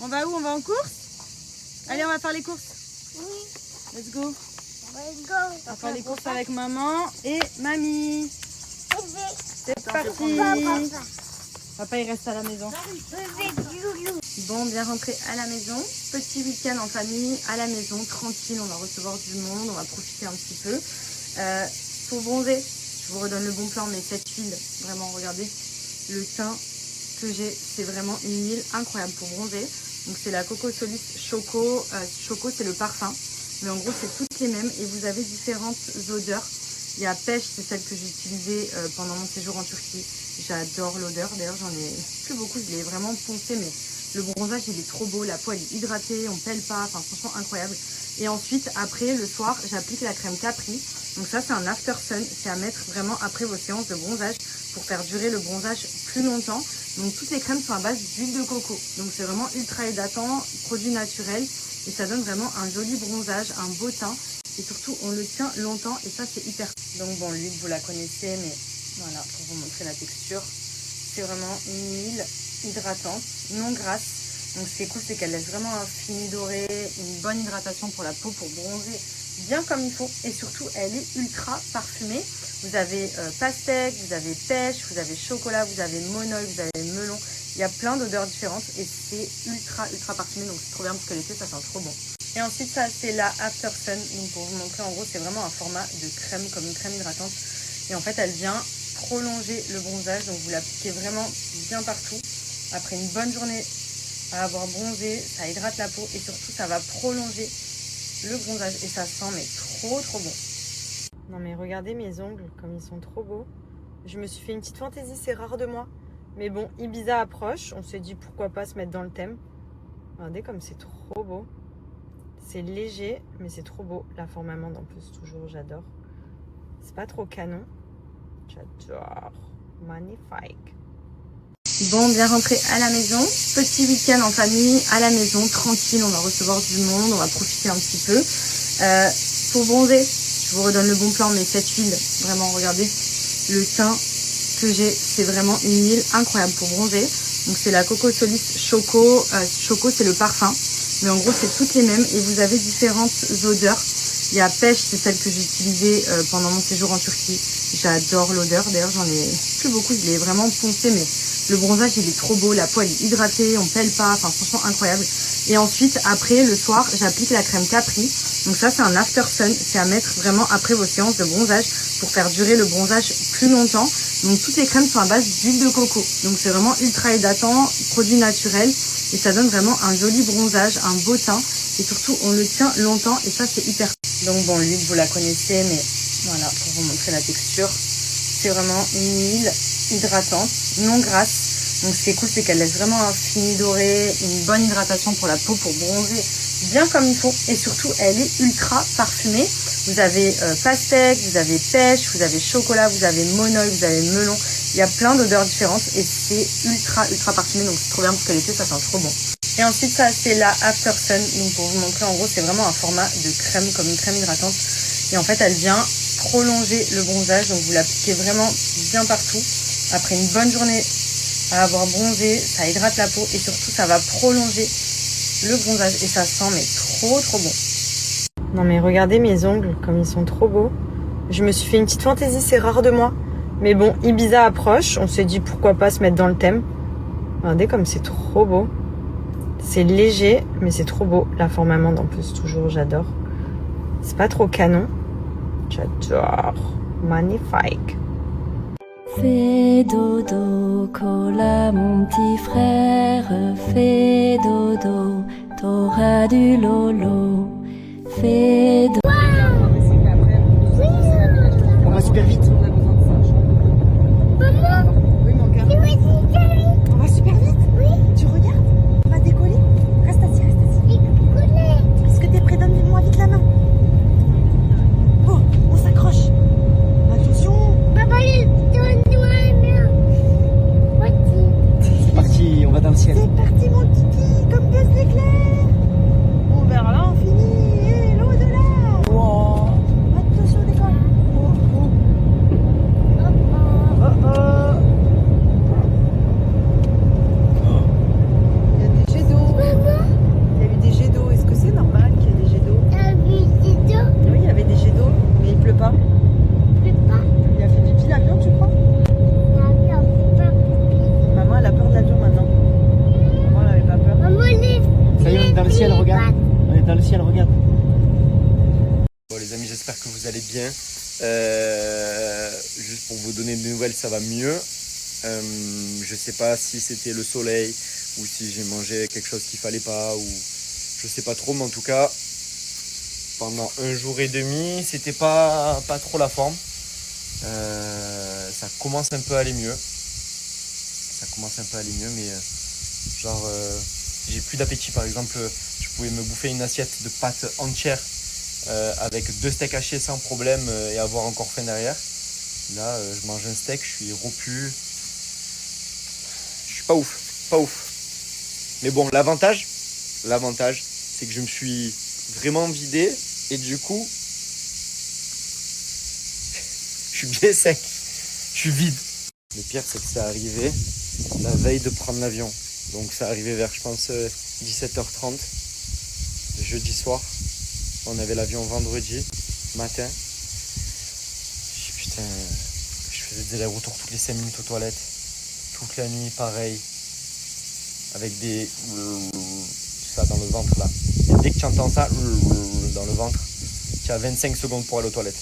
On va où? On va en course? Allez, on va faire les courses. Oui. Let's go. Let's go. On va faire les courses avec maman et mamie. C'est parti. Papa, il reste à la maison. Bon, bien rentré à la maison. Petit week-end en famille, à la maison, tranquille. On va recevoir du monde, on va profiter un petit peu. Pour bronzer, je vous redonne le bon plan, mais cette huile, vraiment, regardez. Le teint que j'ai, c'est vraiment une huile incroyable pour bronzer. Donc c'est la Coco Solus Choco. Choco, c'est le parfum. Mais en gros, c'est toutes les mêmes et vous avez différentes odeurs. Il y a pêche, c'est celle que j'ai utilisée pendant mon séjour en Turquie. J'adore l'odeur. D'ailleurs, j'en ai plus beaucoup. Je l'ai vraiment poncé, mais le bronzage, il est trop beau. La peau, elle est hydratée. On pèle pas. Enfin, franchement, incroyable. Et ensuite, après, le soir, j'applique la crème Capri. Donc ça, c'est un after sun. C'est à mettre vraiment après vos séances de bronzage pour faire durer le bronzage plus longtemps. Donc toutes les crèmes sont à base d'huile de coco. Donc c'est vraiment ultra hydratant, produit naturel. Et ça donne vraiment un joli bronzage, un beau teint. Et surtout, on le tient longtemps et ça, c'est hyper. Donc bon, l'huile, vous la connaissez, mais voilà, pour vous montrer la texture. C'est vraiment une huile hydratante, non grasse. Donc ce qui est cool, c'est qu'elle laisse vraiment un fini doré, une bonne hydratation pour la peau, pour bronzer bien comme il faut. Et surtout, elle est ultra parfumée. Vous avez pastèque, vous avez pêche, vous avez chocolat, vous avez monoï, vous avez melon. Il y a plein d'odeurs différentes et c'est ultra parfumé. Donc c'est trop bien parce que l'été, ça sent trop bon. Et ensuite, ça, c'est la After Sun. Donc pour vous montrer, en gros, c'est vraiment un format de crème, comme une crème hydratante. Et en fait, elle vient prolonger le bronzage. Donc vous l'appliquez vraiment bien partout. Après une bonne journée à avoir bronzé, ça hydrate la peau et surtout, ça va prolonger le bronzage. Et ça sent mais trop bon. Non mais regardez mes ongles, comme ils sont trop beaux. Je me suis fait une petite fantaisie, c'est rare de moi. Mais bon, Ibiza approche, on s'est dit pourquoi pas se mettre dans le thème. Regardez comme c'est trop beau. C'est léger, mais c'est trop beau. La forme amande en plus, toujours, j'adore. C'est pas trop canon. J'adore. Magnifique. Bon, bien rentré à la maison. Petit week-end en famille, à la maison, tranquille. On va recevoir du monde, on va profiter un petit peu. Pour bronzer, je vous redonne le bon plan, mais cette huile, vraiment, regardez. Le teint que j'ai, c'est vraiment une huile incroyable pour bronzer. Donc c'est la Coco Solus Choco. Choco, c'est le parfum. Mais en gros, c'est toutes les mêmes et vous avez différentes odeurs. Il y a pêche, c'est celle que j'ai utilisée pendant mon séjour en Turquie. J'adore l'odeur. D'ailleurs, j'en ai plus beaucoup. Je l'ai vraiment poncé, mais le bronzage, il est trop beau. La peau, elle est hydratée. On pèle pas. Enfin, franchement, incroyable. Et ensuite, après, le soir, j'applique la crème Capri. Donc ça, c'est un after sun. C'est à mettre vraiment après vos séances de bronzage pour faire durer le bronzage plus longtemps. Donc toutes les crèmes sont à base d'huile de coco. Donc c'est vraiment ultra hydratant, produit naturel. Et ça donne vraiment un joli bronzage, un beau teint. Et surtout, on le tient longtemps et ça, c'est hyper. Donc bon, l'huile, vous la connaissez, mais voilà, pour vous montrer la texture. C'est vraiment une huile hydratante, non grasse. Donc ce qui est cool, c'est qu'elle laisse vraiment un fini doré, une bonne hydratation pour la peau, pour bronzer bien comme il faut. Et surtout, elle est ultra parfumée. Vous avez pastèque, vous avez pêche, vous avez chocolat, vous avez monoï, vous avez melon. Il y a plein d'odeurs différentes et c'est ultra parfumé. Donc c'est trop bien parce que l'été, ça sent trop bon. Et ensuite, ça, c'est la After Sun. Donc pour vous montrer, en gros, c'est vraiment un format de crème, comme une crème hydratante. Et en fait, elle vient prolonger le bronzage. Donc vous l'appliquez vraiment bien partout. Après une bonne journée à avoir bronzé, ça hydrate la peau et surtout, ça va prolonger le bronzage. Et ça sent mais trop bon. Non mais regardez mes ongles, comme ils sont trop beaux. Je me suis fait une petite fantaisie, c'est rare de moi. Mais bon, Ibiza approche, on s'est dit pourquoi pas se mettre dans le thème. Regardez comme c'est trop beau. C'est léger, mais c'est trop beau. La forme amande en plus, toujours, j'adore. C'est pas trop canon. J'adore. Magnifique. Fais dodo, cola mon petit frère. Fais dodo, t'auras du lolo. Fais dodo. On va super vite. Oui, mon cœur. On va super vite. Oui. Tu regardes? On va décoller. Reste assis. Est-ce que t'es prêt? Donne-moi vite la main. Oh, on s'accroche. Attention. Papa, donne-moi un C'est parti, on va dans le ciel. C'est parti, mon kiki, comme buzz l'éclair. On vers l'infini et l'au-delà. dans le ciel, regarde. On est dans le ciel, regarde. Bon les amis, j'espère que vous allez bien. Juste pour vous donner des nouvelles, ça va mieux. Je sais pas si c'était le soleil ou si j'ai mangé quelque chose qu'il fallait pas ou je sais pas trop, mais en tout cas pendant 1 jour et demi c'était pas trop la forme. Ça commence un peu à aller mieux. Mais j'ai plus d'appétit. Par exemple, je pouvais me bouffer une assiette de pâtes entière avec 2 steaks hachés sans problème et avoir encore faim derrière. Là, je mange un steak, je suis rompu. Je suis pas ouf. Mais bon, l'avantage, c'est que je me suis vraiment vidé et du coup, je suis bien sec. Je suis vide. Le pire, c'est que c'est arrivé la veille de prendre l'avion. Donc, c'est arrivé vers, je pense, 17h30, jeudi soir. On avait l'avion vendredi matin. Je dis, putain, je faisais des allers-retours toutes les 5 minutes aux toilettes. Toute la nuit, pareil. Avec des... ça dans le ventre, là. Et dès que tu entends ça, dans le ventre, tu as 25 secondes pour aller aux toilettes.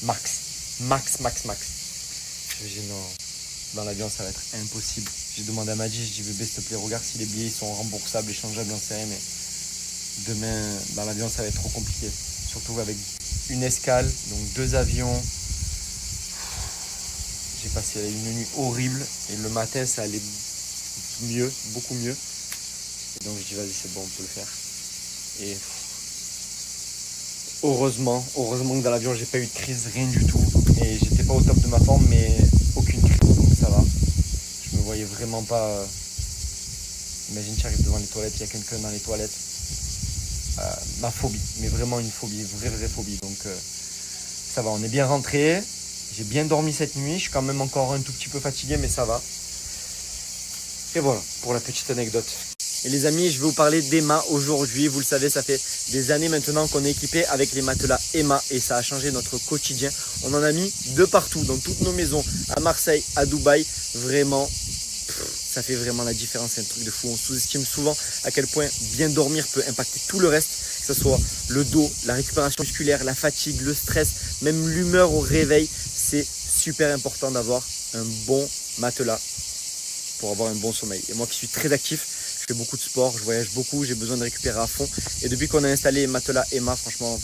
Max. Je me dis non, dans l'avion ça va être impossible. J'ai demandé à Madji, je dis bébé s'il te plaît regarde si les billets sont remboursables, échangeables, j'en sais rien, mais demain dans l'avion ça va être trop compliqué. Surtout avec une escale, donc 2 avions. J'ai passé une nuit horrible et le matin ça allait mieux, beaucoup mieux. Et donc je dis vas-y c'est bon, on peut le faire. Et heureusement que dans l'avion j'ai pas eu de crise, rien du tout. Et j'étais pas au top de ma forme, mais aucune crise, donc ça va. Je me voyais vraiment pas. Imagine, tu arrives devant les toilettes, il y a quelqu'un dans les toilettes. Ma phobie, mais vraiment une phobie, vraie phobie. Donc ça va, on est bien rentré. J'ai bien dormi cette nuit, je suis quand même encore un tout petit peu fatigué, mais ça va. Et voilà, pour la petite anecdote. Et les amis, je vais vous parler d'Emma aujourd'hui. Vous le savez, ça fait des années maintenant qu'on est équipé avec les matelas Emma et ça a changé notre quotidien. On en a mis de partout, dans toutes nos maisons, à Marseille, à Dubaï. Vraiment, ça fait vraiment la différence, c'est un truc de fou. On sous-estime souvent à quel point bien dormir peut impacter tout le reste, que ce soit le dos, la récupération musculaire, la fatigue, le stress, même l'humeur au réveil. C'est super important d'avoir un bon matelas pour avoir un bon sommeil. Et moi qui suis très actif, je fais beaucoup de sport, je voyage beaucoup, j'ai besoin de récupérer à fond. Et depuis qu'on a installé matelas Emma, franchement,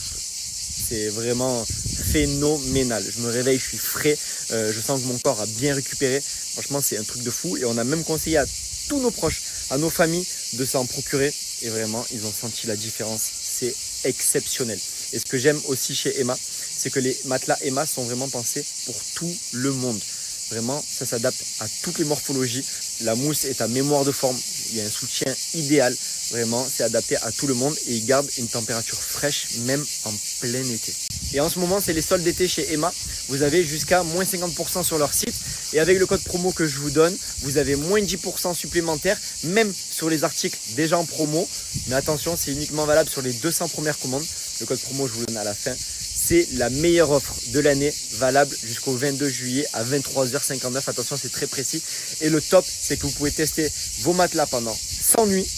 c'est vraiment phénoménal. Je me réveille, je suis frais, je sens que mon corps a bien récupéré. Franchement, c'est un truc de fou. Et on a même conseillé à tous nos proches, à nos familles, de s'en procurer. Et vraiment, ils ont senti la différence. C'est exceptionnel. Et ce que j'aime aussi chez Emma, c'est que les matelas Emma sont vraiment pensés pour tout le monde. Vraiment, ça s'adapte à toutes les morphologies. La mousse est à mémoire de forme. Il y a un soutien idéal. Vraiment, c'est adapté à tout le monde et il garde une température fraîche même en plein été. Et en ce moment, c'est les soldes d'été chez Emma. Vous avez jusqu'à moins 50% sur leur site. Et avec le code promo que je vous donne, vous avez moins 10% supplémentaire, même sur les articles déjà en promo. Mais attention, c'est uniquement valable sur les 200 premières commandes. Le code promo, je vous le donne à la fin. C'est la meilleure offre de l'année, valable jusqu'au 22 juillet à 23h59. Attention, c'est très précis. Et le top, c'est que vous pouvez tester vos matelas pendant 100 nuits.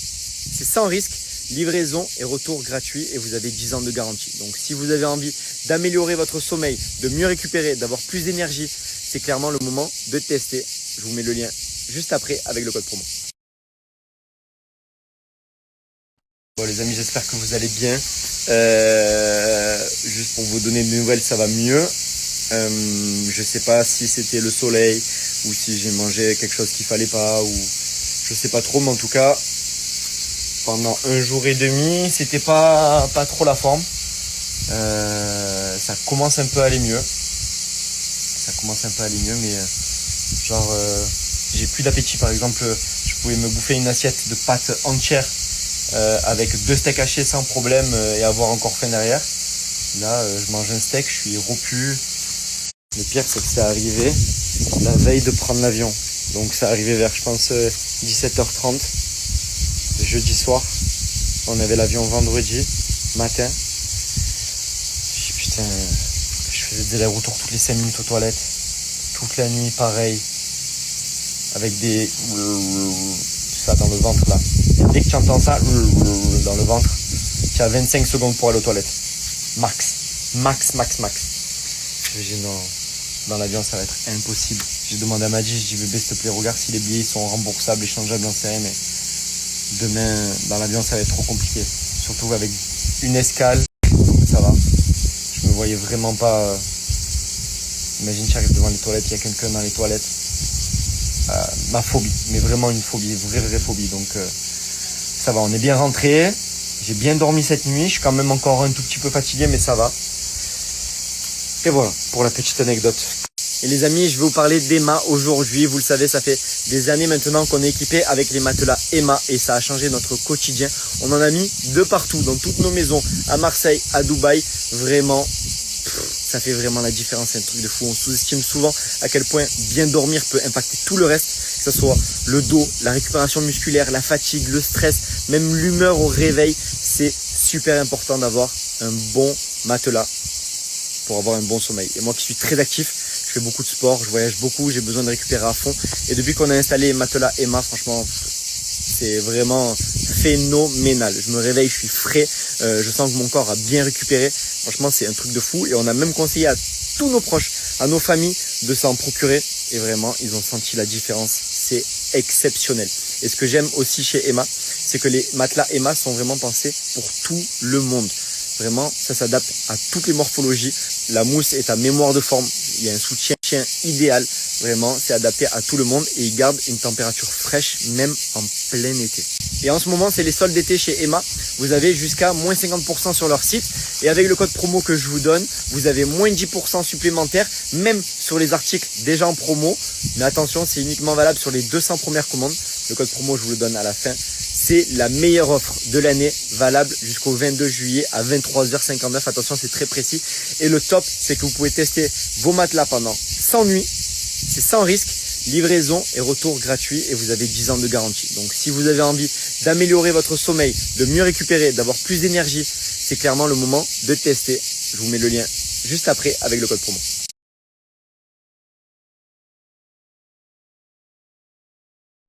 C'est sans risque, livraison et retour gratuit et vous avez 10 ans de garantie. Donc si vous avez envie d'améliorer votre sommeil, de mieux récupérer, d'avoir plus d'énergie, c'est clairement le moment de tester. Je vous mets le lien juste après avec le code promo. Bon les amis, j'espère que vous allez bien. Juste pour vous donner des nouvelles, ça va mieux. Je sais pas si c'était le soleil ou si j'ai mangé quelque chose qu'il fallait pas ou je sais pas trop, mais en tout cas pendant 1 jour et demi c'était pas trop la forme. Ça commence un peu à aller mieux. Mais j'ai plus d'appétit. Par exemple, je pouvais me bouffer une assiette de pâtes entière avec 2 steaks hachés sans problème et avoir encore faim derrière. Là, je mange un steak, je suis rompu. Le pire, c'est que c'est arrivé la veille de prendre l'avion. Donc, c'est arrivé vers, je pense, 17h30, jeudi soir. On avait l'avion vendredi matin. Je dis, putain, je faisais des allers-retours toutes les 5 minutes aux toilettes. Toute la nuit, pareil. Avec des... ça dans le ventre là. Et dès que tu entends ça dans le ventre, tu as 25 secondes pour aller aux toilettes. Max. Je dis non, dans l'avion ça va être impossible. J'ai demandé à Madji, je dis bébé s'il te plaît regarde si les billets sont remboursables, échangeables, j'en sais rien, mais demain dans l'avion ça va être trop compliqué. Surtout avec une escale, donc ça va. Je me voyais vraiment pas. Imagine tu arrives devant les toilettes, il y a quelqu'un dans les toilettes. Ma phobie, mais vraiment une phobie, vraie phobie. Donc ça va, on est bien rentré. J'ai bien dormi cette nuit, je suis quand même encore un tout petit peu fatigué, mais ça va. Et voilà, pour la petite anecdote. Et les amis, je vais vous parler d'Emma aujourd'hui. Vous le savez, ça fait des années maintenant qu'on est équipé avec les matelas Emma et ça a changé notre quotidien. On en a mis de partout, dans toutes nos maisons, à Marseille, à Dubaï. Vraiment, ça fait vraiment la différence, c'est un truc de fou. On sous-estime souvent à quel point bien dormir peut impacter tout le reste, que ce soit le dos, la récupération musculaire, la fatigue, le stress, même l'humeur au réveil. C'est super important d'avoir un bon matelas pour avoir un bon sommeil. Et moi qui suis très actif, je fais beaucoup de sport, je voyage beaucoup, j'ai besoin de récupérer à fond. Et depuis qu'on a installé matelas Emma, franchement, c'est vraiment phénoménal. Je me réveille, je suis frais, je sens que mon corps a bien récupéré. Franchement, c'est un truc de fou. Et on a même conseillé à tous nos proches, à nos familles, de s'en procurer. Et vraiment, ils ont senti la différence. C'est exceptionnel. Et ce que j'aime aussi chez Emma, c'est que les matelas Emma sont vraiment pensés pour tout le monde. Vraiment, ça s'adapte à toutes les morphologies. La mousse est à mémoire de forme. Il y a un soutien idéal. Vraiment, c'est adapté à tout le monde et il garde une température fraîche même en plein été. Et en ce moment, c'est les soldes d'été chez Emma. Vous avez jusqu'à moins 50% sur leur site. Et avec le code promo que je vous donne, vous avez moins 10% supplémentaires, même sur les articles déjà en promo. Mais attention, c'est uniquement valable sur les 200 premières commandes. Le code promo, je vous le donne à la fin. C'est la meilleure offre de l'année, valable jusqu'au 22 juillet à 23h59. Attention, c'est très précis. Et le top, c'est que vous pouvez tester vos matelas pendant 100 nuits. C'est sans risque, livraison et retour gratuit et vous avez 10 ans de garantie. Donc si vous avez envie d'améliorer votre sommeil, de mieux récupérer, d'avoir plus d'énergie, c'est clairement le moment de tester. Je vous mets le lien juste après avec le code promo.